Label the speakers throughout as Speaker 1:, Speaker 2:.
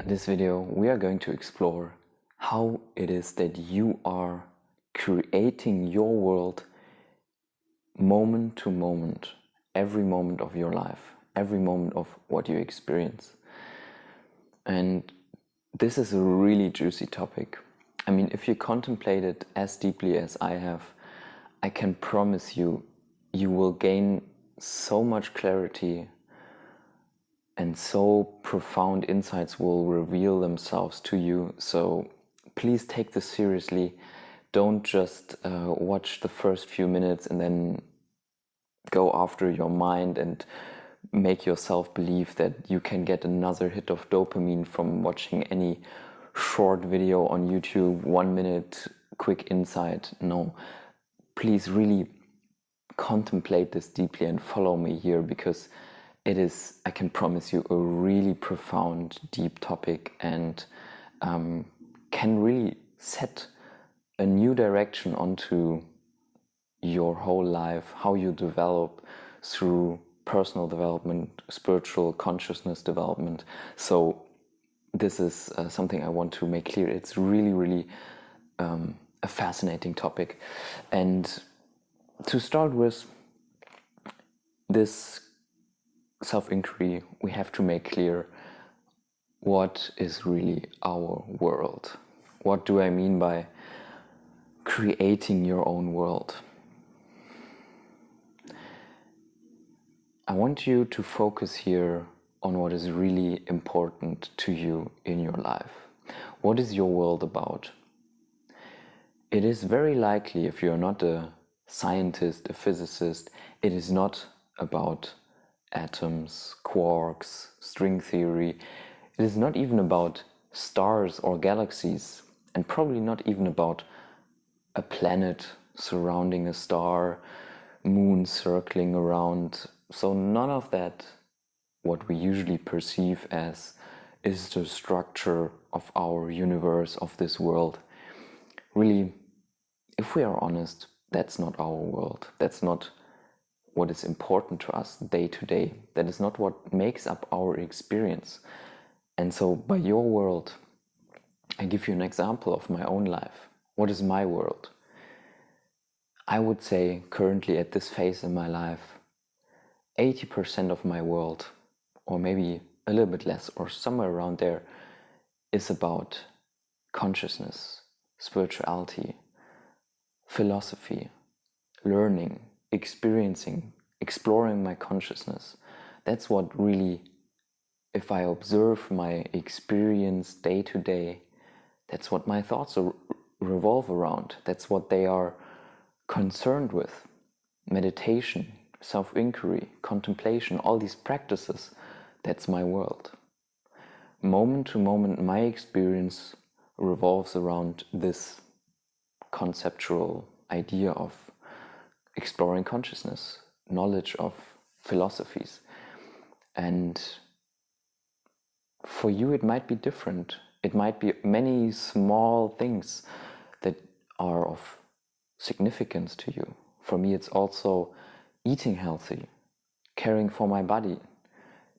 Speaker 1: In this video, we are going to explore how it is that you are creating your world moment to moment, every moment of your life, every moment of what you experience. And this is a really juicy topic. I mean, if you contemplate it as deeply as I have, I can promise you, you will gain so much clarity and so profound insights will reveal themselves to you. So please take this seriously. Don't just watch the first few minutes and then go after your mind and make yourself believe that you can get another hit of dopamine from watching any short video on YouTube, 1 minute quick insight. No, please really contemplate this deeply and follow me here, because it is, I can promise you, a really profound, deep topic, and can really set a new direction onto your whole life, how you develop through personal development, spiritual consciousness development. So this is something I want to make clear. It's really, really a fascinating topic. And to start with this self-inquiry, we have to make clear what is really our world. What do I mean by creating your own world? I want you to focus here on what is really important to you in your life. What is your world about? It is very likely, if you're not a scientist, a physicist, it is not about atoms, quarks, string theory. It is not even about stars or galaxies, and probably not even about a planet surrounding a star, moon circling around. So none of that, what we usually perceive as, is the structure of our universe, of this world. Really, if we are honest, that's not our world. That's not what is important to us day to day. That is not what makes up our experience. And so by your world, I give you an example of my own life. What is my world? I would say currently at this phase in my life, 80% of my world, or maybe a little bit less, or somewhere around there, is about consciousness, spirituality, philosophy, learning, experiencing, exploring my consciousness. That's what really, if I observe my experience day to day, that's what my thoughts revolve around. That's what they are concerned with. Meditation, self-inquiry, contemplation, all these practices, that's my world. Moment to moment, my experience revolves around this conceptual idea of exploring consciousness, knowledge of philosophies. And for you, it might be different. It might be many small things that are of significance to you. For me, it's also eating healthy, caring for my body,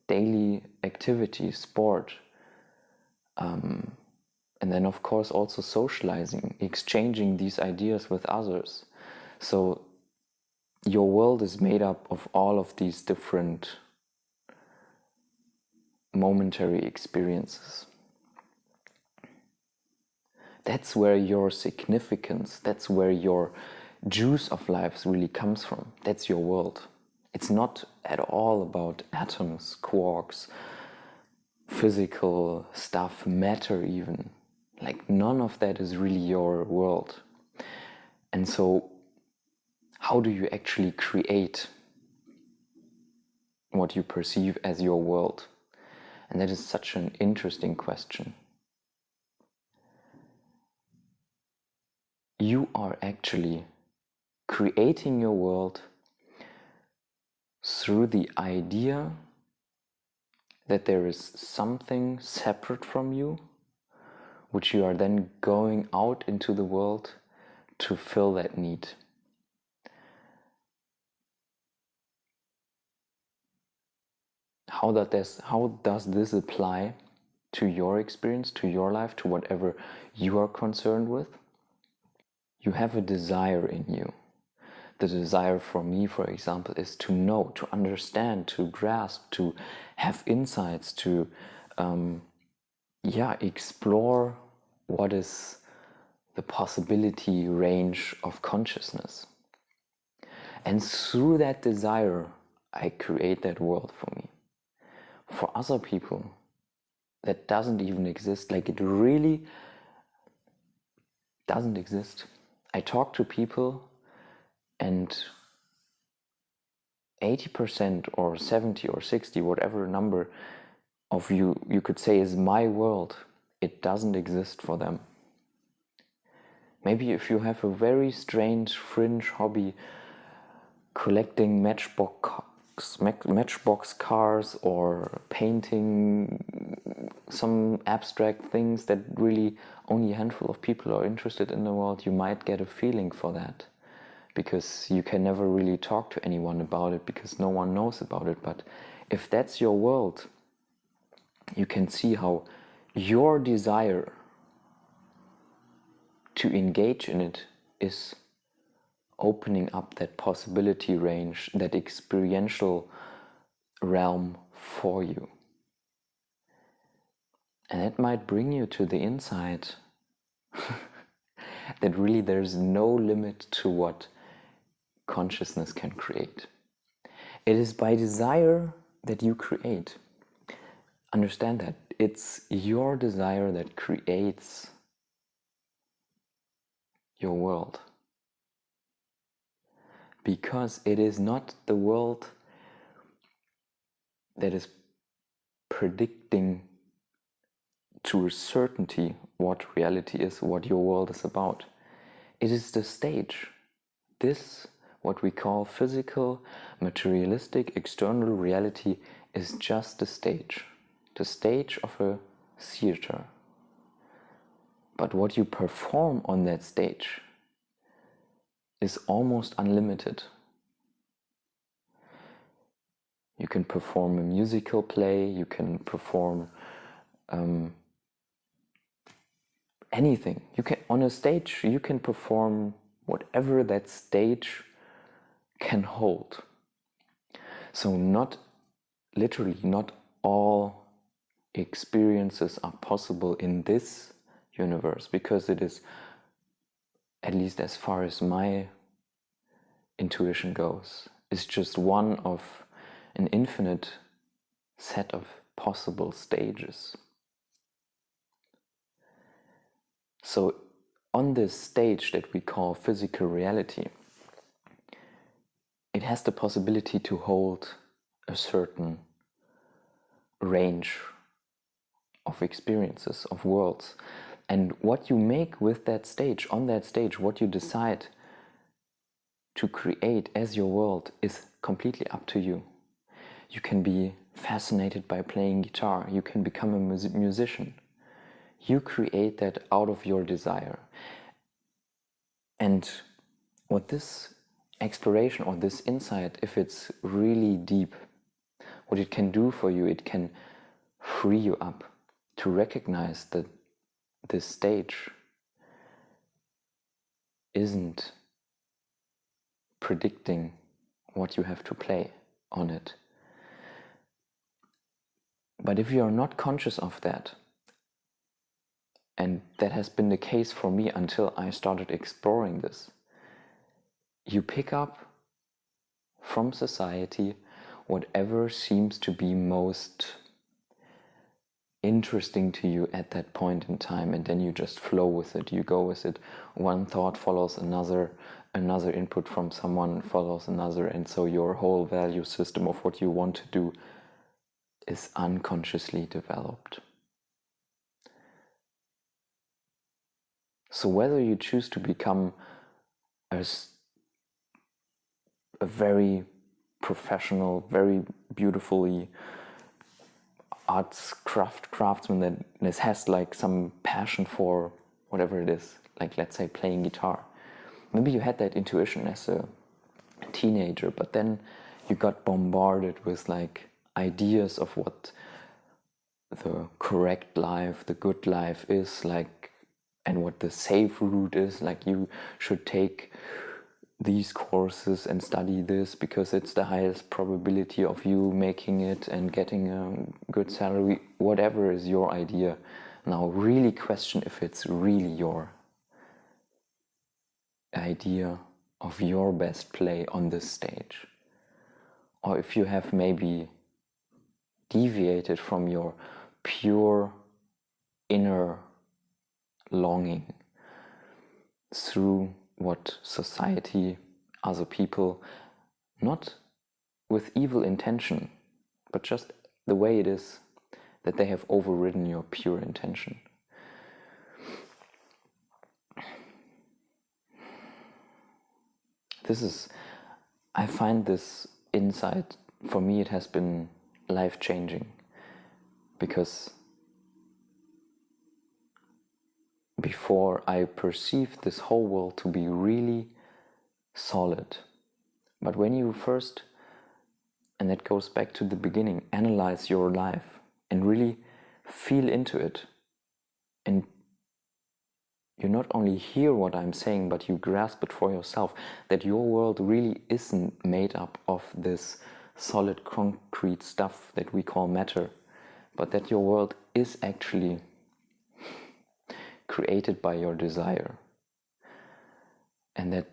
Speaker 1: daily activity, sport, and then of course also socializing, exchanging these ideas with others. So your world is made up of all of these different momentary experiences. That's where your significance, that's where your juice of life really comes from. That's your world. It's not at all about atoms, quarks, physical stuff, matter even. Like none of that is really your world. And so how do you actually create what you perceive as your world? And that is such an interesting question. You are actually creating your world through the idea that there is something separate from you, which you are then going out into the world to fill that need. How does this apply to your experience, to your life, to whatever you are concerned with. You have a desire in you. The desire for me, for example, is to know, to understand, to grasp, to have insights, to explore what is the possibility range of consciousness. And through that desire, I create that world for me. For other people, that doesn't even exist. Like, it really doesn't exist. I talk to people and 80% or 70 or 60, whatever number of you could say is my world, it doesn't exist for them. Maybe if you have a very strange fringe hobby, collecting matchbox cars or painting some abstract things that really only a handful of people are interested in the world, you might get a feeling for that, because you can never really talk to anyone about it because no one knows about it. But if that's your world, you can see how your desire to engage in it is opening up that possibility range, that experiential realm for you. And it might bring you to the insight that really there's no limit to what consciousness can create. It is by desire that you create. Understand that. It's your desire that creates your world. Because it is not the world that is predicting to a certainty what reality is, what your world is about. It is the stage. This, what we call physical, materialistic, external reality, is just the stage of a theater. But what you perform on that stage is almost unlimited. You can perform a musical play, you can perform anything. You can, on a stage, you can perform whatever that stage can hold. So not literally, not all experiences are possible in this universe, because it is, at least as far as my intuition goes, is just one of an infinite set of possible stages. So on this stage that we call physical reality, it has the possibility to hold a certain range of experiences, of worlds. And what you make with that stage, on that stage, what you decide to create as your world is completely up to you. You can be fascinated by playing guitar. You can become a musician. You create that out of your desire. And what this exploration or this insight, if it's really deep, what it can do for you, it can free you up to recognize that this stage isn't predicting what you have to play on it. But if you are not conscious of that, and that has been the case for me until I started exploring this, you pick up from society whatever seems to be most interesting to you at that point in time, and then you just flow with it, you go with it. One thought follows another input from someone follows another, and so your whole value system of what you want to do is unconsciously developed. So whether you choose to become a very professional, very beautifully craftsman that has like some passion for whatever it is, like let's say playing guitar. Maybe you had that intuition as a teenager, but then you got bombarded with like ideas of what the correct life, the good life is, like, and what the safe route is, like you should take these courses and study this because it's the highest probability of you making it and getting a good salary, whatever is your idea. Now really question if it's really your idea of your best play on this stage, or if you have maybe deviated from your pure inner longing through what society, other people, not with evil intention, but just the way it is, that they have overridden your pure intention. I find this insight, for me it has been life-changing, because before I perceived this whole world to be really solid. But when you first, and that goes back to the beginning, analyze your life and really feel into it, and you not only hear what I'm saying, but you grasp it for yourself, that your world really isn't made up of this solid concrete stuff that we call matter, but that your world is actually created by your desire. And that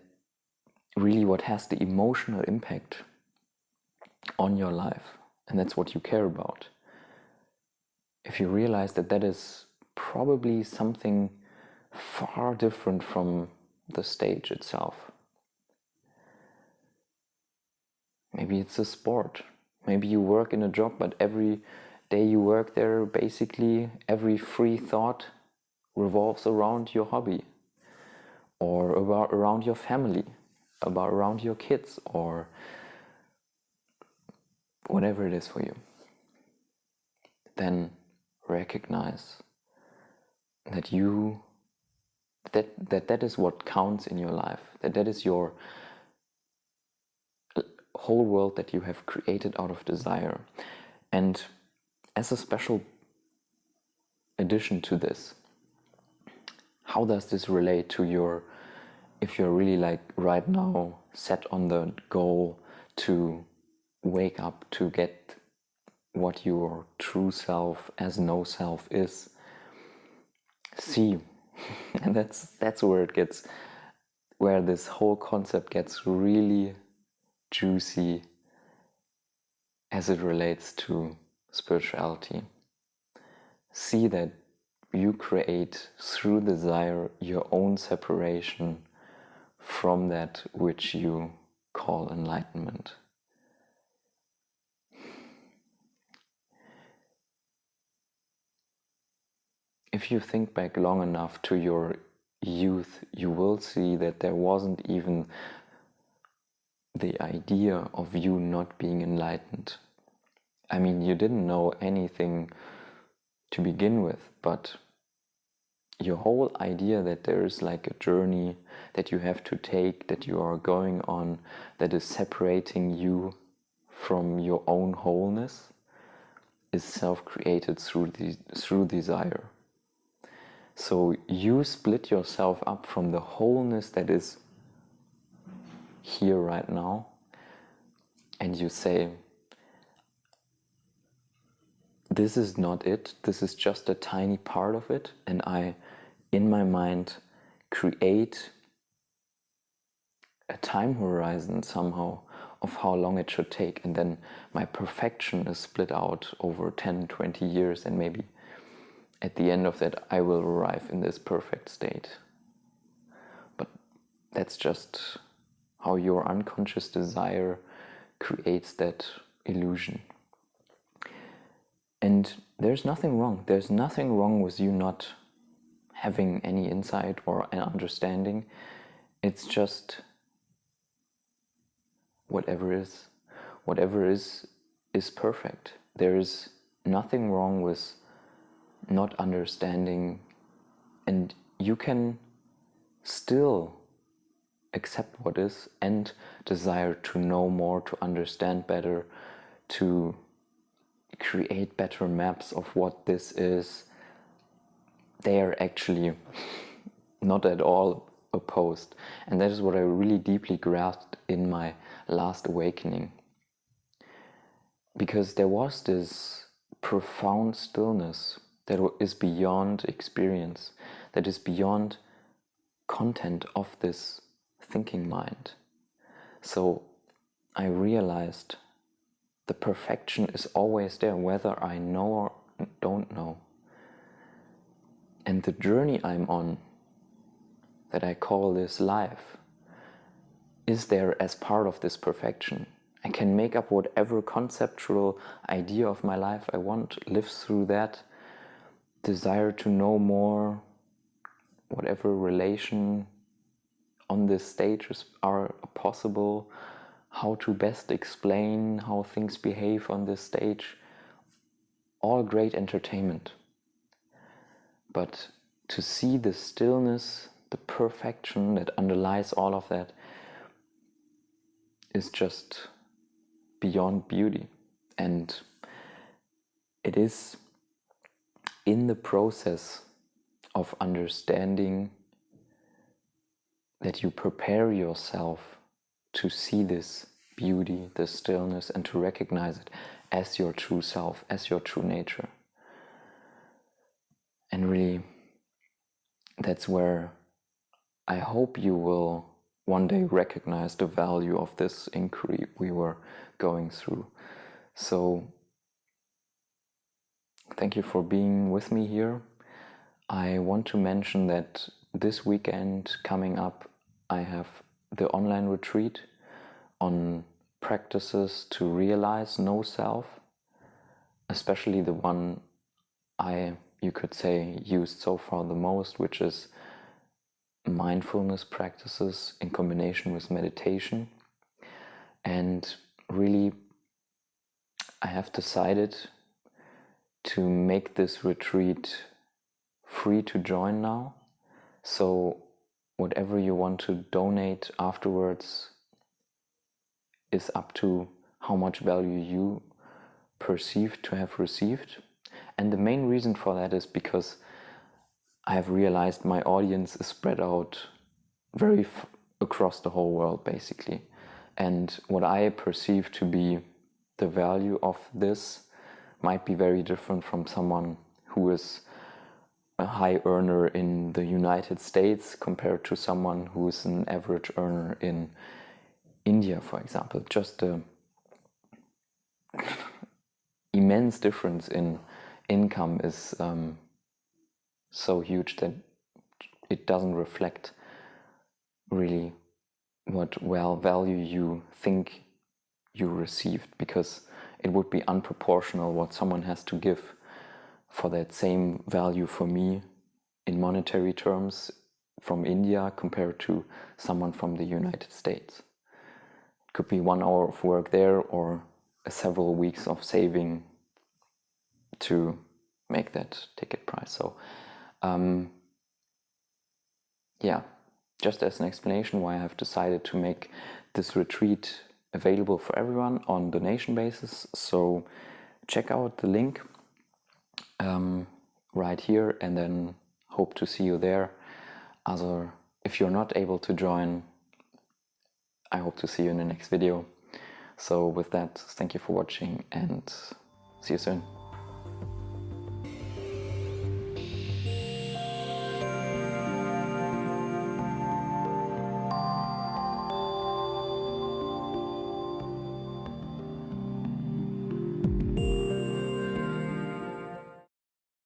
Speaker 1: really what has the emotional impact on your life, and that's what you care about. If you realize that that is probably something far different from the stage itself. Maybe it's a sport. Maybe you work in a job, but every day you work there, basically every free thought revolves around your hobby, or around your family, around your kids, or whatever it is for you. Then recognize that that is what counts in your life, that is your whole world that you have created out of desire. And as a special addition to this, how does this relate to your, if you're really like right now set on the goal to wake up, to get what your true self as no self is, see, and that's where it gets, where this whole concept gets really juicy as it relates to spirituality. See that you create through desire your own separation from that which you call enlightenment. If you think back long enough to your youth, you will see that there wasn't even the idea of you not being enlightened. I mean, you didn't know anything to begin with, but your whole idea that there is like a journey that you have to take, that you are going on, that is separating you from your own wholeness, is self-created through desire. So you split yourself up from the wholeness that is here right now, and you say, this is not it, this is just a tiny part of it, and I, in my mind, create a time horizon somehow of how long it should take, and then my perfection is split out over 10, 20 years, and maybe at the end of that I will arrive in this perfect state. But that's just how your unconscious desire creates that illusion. And there's nothing wrong. There's nothing wrong with you not having any insight or an understanding. It's just whatever is perfect. There is nothing wrong with not understanding, and you can still accept what is and desire to know more, to understand better, to create better maps of what this is, they are actually not at all opposed. And that is what I really deeply grasped in my last awakening. Because there was this profound stillness that is beyond experience, that is beyond content of this thinking mind. So I realized the perfection is always there, whether I know or don't know. And the journey I'm on, that I call this life, is there as part of this perfection. I can make up whatever conceptual idea of my life I want, live through that, desire to know more, whatever relation on this stage are possible, how to best explain how things behave on this stage. All great entertainment. But to see the stillness, the perfection that underlies all of that is just beyond beauty. And it is in the process of understanding that you prepare yourself to see this beauty, this stillness, and to recognize it as your true self, as your true nature. And really, that's where I hope you will one day recognize the value of this inquiry we were going through. So, thank you for being with me here. I want to mention that this weekend coming up, I have the online retreat on practices to realize no self, especially the one you could say, used so far the most, which is mindfulness practices in combination with meditation. And really, I have decided to make this retreat free to join now. So whatever you want to donate afterwards is up to how much value you perceive to have received. And the main reason for that is because I have realized my audience is spread out very across the whole world, basically. And what I perceive to be the value of this might be very different from someone who is a high earner in the United States compared to someone who is an average earner in India, for example. Just the immense difference in income is so huge that it doesn't reflect really what value you think you received, because it would be unproportional what someone has to give for that same value for me in monetary terms from India compared to someone from the United States. It could be 1 hour of work there or several weeks of saving to make that ticket price. So yeah, just as an explanation why I have decided to make this retreat available for everyone on donation basis. So check out the link right here, and then hope to see you there. If you're not able to join, I hope to see you in the next video. So with that, thank you for watching and see you soon.